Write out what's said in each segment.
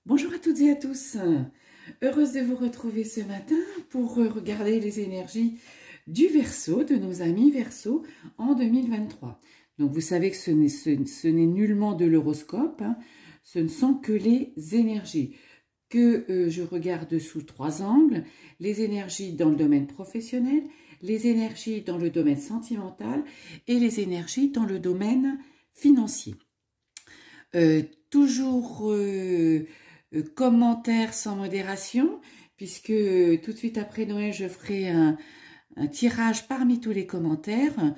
Bonjour à toutes et à tous, heureuse de vous retrouver ce matin pour regarder les énergies du Verseau, de nos amis Verseau en 2023. Donc vous savez que ce n'est nullement de l'horoscope, hein, ce ne sont que les énergies que je regarde sous trois angles, les énergies dans le domaine professionnel, les énergies dans le domaine sentimental et les énergies dans le domaine financier. Toujours commentaires sans modération, puisque tout de suite après Noël, je ferai un tirage parmi tous les commentaires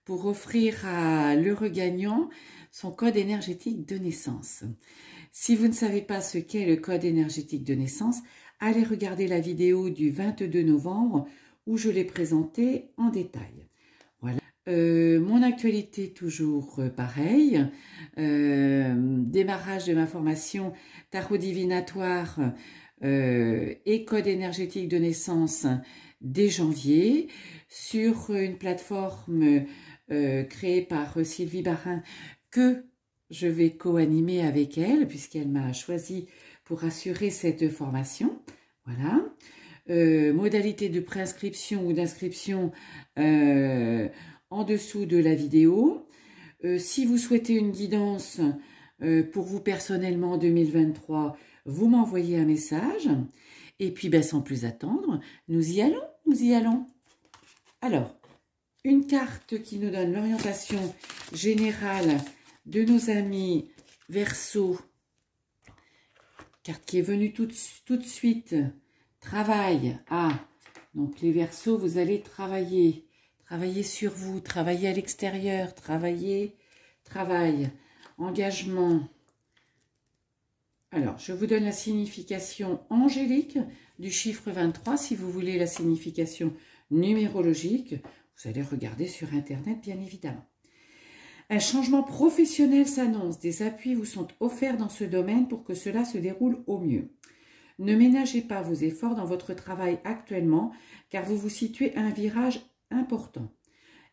pour offrir à l'heureux gagnant son code énergétique de naissance. Si vous ne savez pas ce qu'est le code énergétique de naissance, allez regarder la vidéo du 22 novembre où je l'ai présenté en détail. Voilà. Mon actualité toujours pareil, démarrage de ma formation tarot divinatoire et code énergétique de naissance dès janvier sur une plateforme créée par Sylvie Barin que je vais co-animer avec elle puisqu'elle m'a choisi pour assurer cette formation. Voilà. Modalité de préinscription ou d'inscription en dessous de la vidéo. Si vous souhaitez une guidance pour vous personnellement en 2023, vous m'envoyez un message. Et puis, sans plus attendre, nous y allons, nous y allons. Alors, une carte qui nous donne l'orientation générale de nos amis Verseau. Carte qui est venue tout de suite. Travail. Ah, donc les Verseaux, vous allez travailler. Travailler sur vous, travailler à l'extérieur, travail, engagement. Alors, je vous donne la signification angélique du chiffre 23. Si vous voulez la signification numérologique, vous allez regarder sur Internet, bien évidemment. Un changement professionnel s'annonce. Des appuis vous sont offerts dans ce domaine pour que cela se déroule au mieux. Ne ménagez pas vos efforts dans votre travail actuellement, car vous vous situez à un virage important.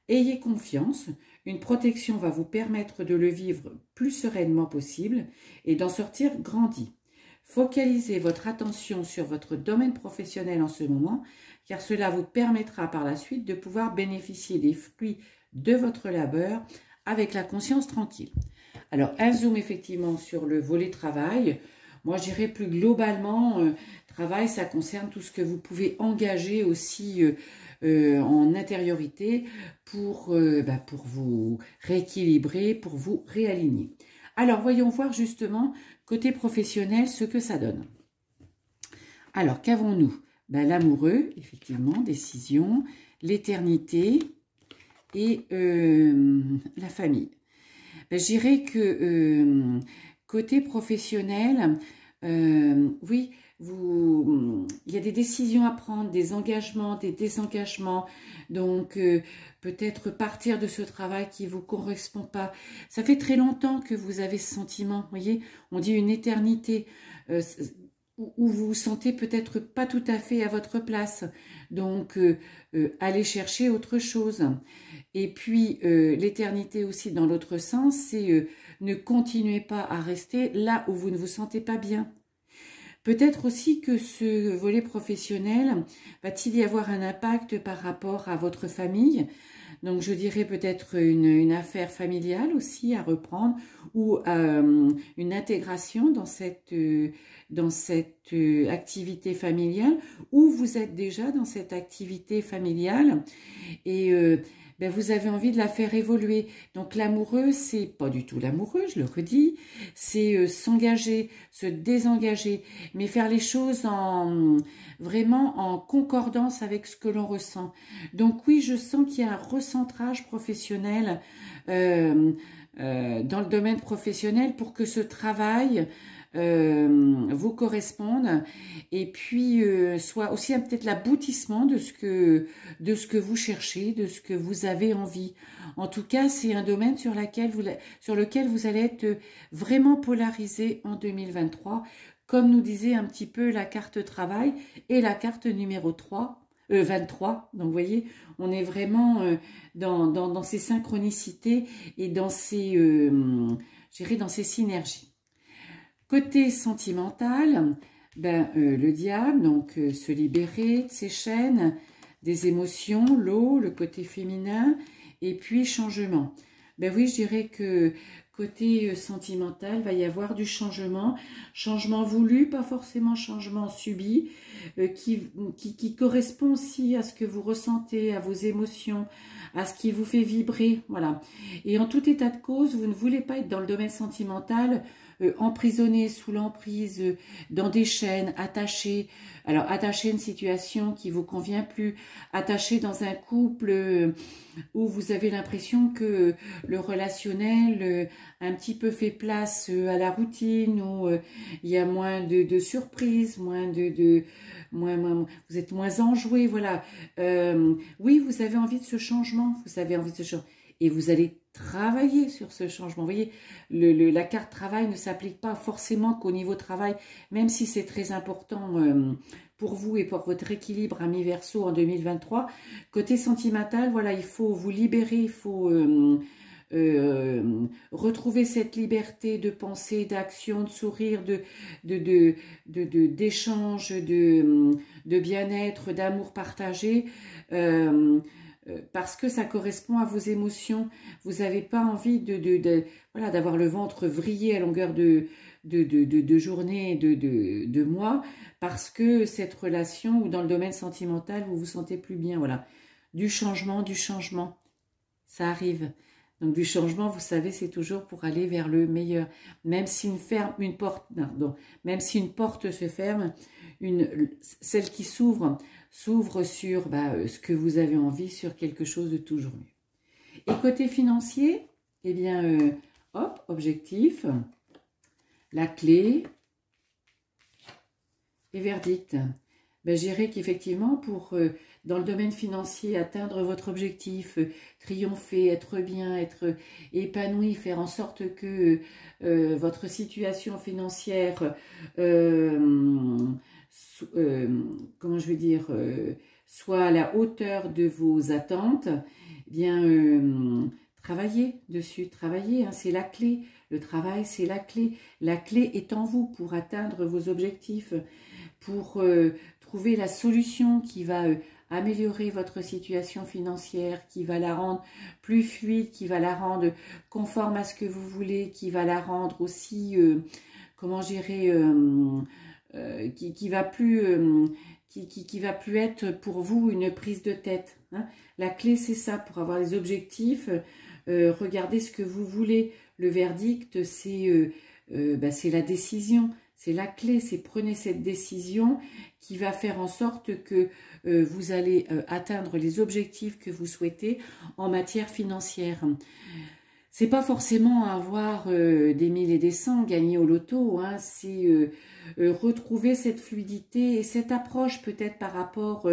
Ayez confiance, une protection va vous permettre de le vivre plus sereinement possible et d'en sortir grandi. Focalisez votre attention sur votre domaine professionnel en ce moment, car cela vous permettra par la suite de pouvoir bénéficier des fruits de votre labeur avec la conscience tranquille. Alors, un zoom effectivement sur le volet travail. Moi, je dirais plus globalement, travail, ça concerne tout ce que vous pouvez engager aussi en intériorité pour vous rééquilibrer, pour vous réaligner. Alors, voyons voir justement, côté professionnel, ce que ça donne. Alors, qu'avons-nous? L'amoureux, effectivement, décision, l'éternité et la famille. Je dirais que côté professionnel, oui, il y a des décisions à prendre, des engagements, des désengagements, donc peut-être partir de ce travail qui ne vous correspond pas. Ça fait très longtemps que vous avez ce sentiment, vous voyez, on dit une éternité, où vous vous sentez peut-être pas tout à fait à votre place, donc allez chercher autre chose. Et puis l'éternité aussi dans l'autre sens, c'est ne continuez pas à rester là où vous ne vous sentez pas bien. Peut-être aussi que ce volet professionnel va-t-il y avoir un impact par rapport à votre famille. Donc je dirais peut-être une affaire familiale aussi à reprendre ou une intégration dans cette activité familiale ou vous êtes déjà dans cette activité familiale et vous avez envie de la faire évoluer. Donc l'amoureux, c'est pas du tout l'amoureux, je le redis, c'est s'engager, se désengager, mais faire les choses vraiment en concordance avec ce que l'on ressent. Donc oui, je sens qu'il y a un recentrage professionnel dans le domaine professionnel pour que ce travail vous corresponde et puis soit aussi peut-être l'aboutissement de ce que vous cherchez, de ce que vous avez envie. En tout cas, c'est un domaine sur lequel vous allez être vraiment polarisé en 2023, comme nous disait un petit peu la carte travail et la carte numéro 23. Donc, vous voyez, on est vraiment dans ces synchronicités et dans ces synergies. Côté sentimental, ben, le diable, donc se libérer de ses chaînes, des émotions, l'eau, le côté féminin, et puis changement. Ben oui, je dirais que côté sentimental, va y avoir du changement, changement voulu, pas forcément changement subi, qui correspond aussi à ce que vous ressentez, à vos émotions, à ce qui vous fait vibrer, voilà. Et en tout état de cause, vous ne voulez pas être dans le domaine sentimental, emprisonné sous l'emprise, dans des chaînes, attaché. Alors, attaché à une situation qui vous convient plus, attaché dans un couple où vous avez l'impression que le relationnel un petit peu fait place à la routine, où il y a moins de surprises, vous êtes moins enjoué, voilà. Oui, vous avez envie de ce changement, vous avez envie de ce changement. Et vous allez travailler sur ce changement. Vous voyez, la carte travail ne s'applique pas forcément qu'au niveau travail, même si c'est très important pour vous et pour votre équilibre ami Verseau en 2023. Côté sentimental, voilà, il faut vous libérer, il faut retrouver cette liberté de pensée, d'action, de sourire, d'échange, de bien-être, d'amour partagé. Parce que ça correspond à vos émotions. Vous n'avez pas envie voilà, d'avoir le ventre vrillé à longueur de journée, de mois, parce que cette relation ou dans le domaine sentimental, vous vous sentez plus bien. Voilà. Du changement, ça arrive. Donc du changement, vous savez, c'est toujours pour aller vers le meilleur. Même si même si une porte se ferme, celle qui s'ouvre sur ce que vous avez envie, sur quelque chose de toujours mieux. Et côté financier, eh bien, hop, objectif, la clé et verdict. Ben, je dirais qu'effectivement, pour dans le domaine financier, atteindre votre objectif, triompher, être bien, être épanoui, faire en sorte que votre situation financière, comment je veux dire, soit à la hauteur de vos attentes, eh bien, travaillez dessus, travaillez, hein, c'est la clé. Le travail, c'est la clé. La clé est en vous pour atteindre vos objectifs, pour trouver la solution qui va améliorer votre situation financière, qui va la rendre plus fluide, qui va la rendre conforme à ce que vous voulez, qui va la rendre aussi, comment gérer, qui va plus être pour vous une prise de tête. Hein. La clé, c'est ça, pour avoir des objectifs, regardez ce que vous voulez. Le verdict, c'est la décision. C'est la clé, c'est prenez cette décision qui va faire en sorte que vous allez atteindre les objectifs que vous souhaitez en matière financière. C'est pas forcément avoir des 1000 et des 100 gagnés au loto, hein, c'est retrouver cette fluidité et cette approche peut-être par rapport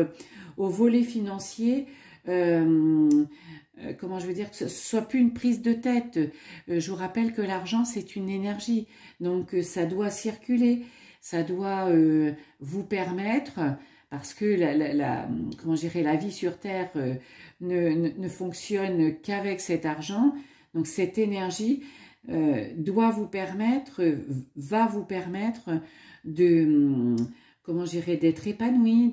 au volet financier. Comment je veux dire, que ce soit plus une prise de tête. Je vous rappelle que l'argent, c'est une énergie. Donc, ça doit circuler. Ça doit vous permettre, parce que comment je dirais, la vie sur Terre ne fonctionne qu'avec cet argent. Donc, cette énergie va vous permettre de, comment je dirais, d'être épanoui,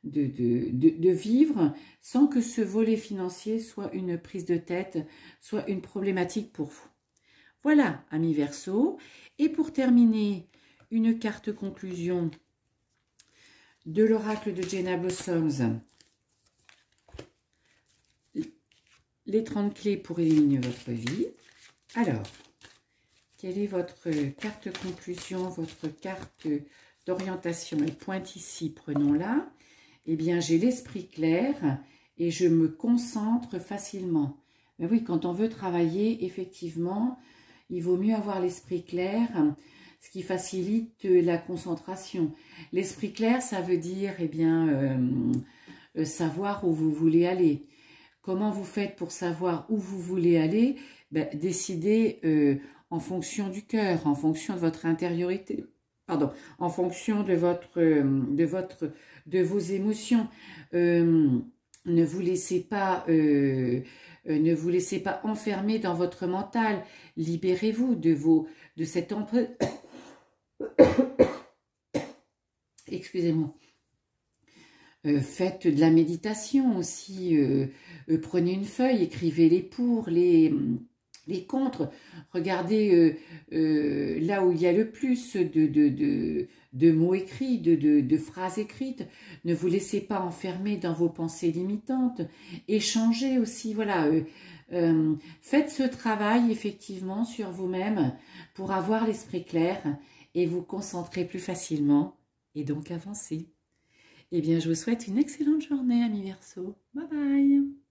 de vivre sans que ce volet financier soit une prise de tête, soit une problématique pour vous. Voilà, amis Verseau. Et pour terminer, une carte conclusion de l'oracle de Jenna Blossoms. Les 30 clés pour éliminer votre vie. Alors, quelle est votre carte conclusion, votre carte d'orientation? Elle pointe ici, prenons-la. Eh bien, j'ai l'esprit clair et je me concentre facilement. Mais oui, quand on veut travailler, effectivement, il vaut mieux avoir l'esprit clair, ce qui facilite la concentration. L'esprit clair, ça veut dire, eh bien, savoir où vous voulez aller. Comment vous faites pour savoir où vous voulez aller? Ben, décidez en fonction du cœur, en fonction de votre intériorité. Pardon, en fonction de vos émotions. Ne vous laissez pas enfermer dans votre mental. Libérez-vous de cette Excusez-moi. Faites de la méditation aussi. Prenez une feuille, écrivez les pour, les contre. Regardez là où il y a le plus de mots écrits, de phrases écrites. Ne vous laissez pas enfermer dans vos pensées limitantes. Échangez aussi, voilà. Faites ce travail effectivement sur vous-même pour avoir l'esprit clair et vous concentrer plus facilement et donc avancer. Eh bien, je vous souhaite une excellente journée, amis Verseaux. Bye bye!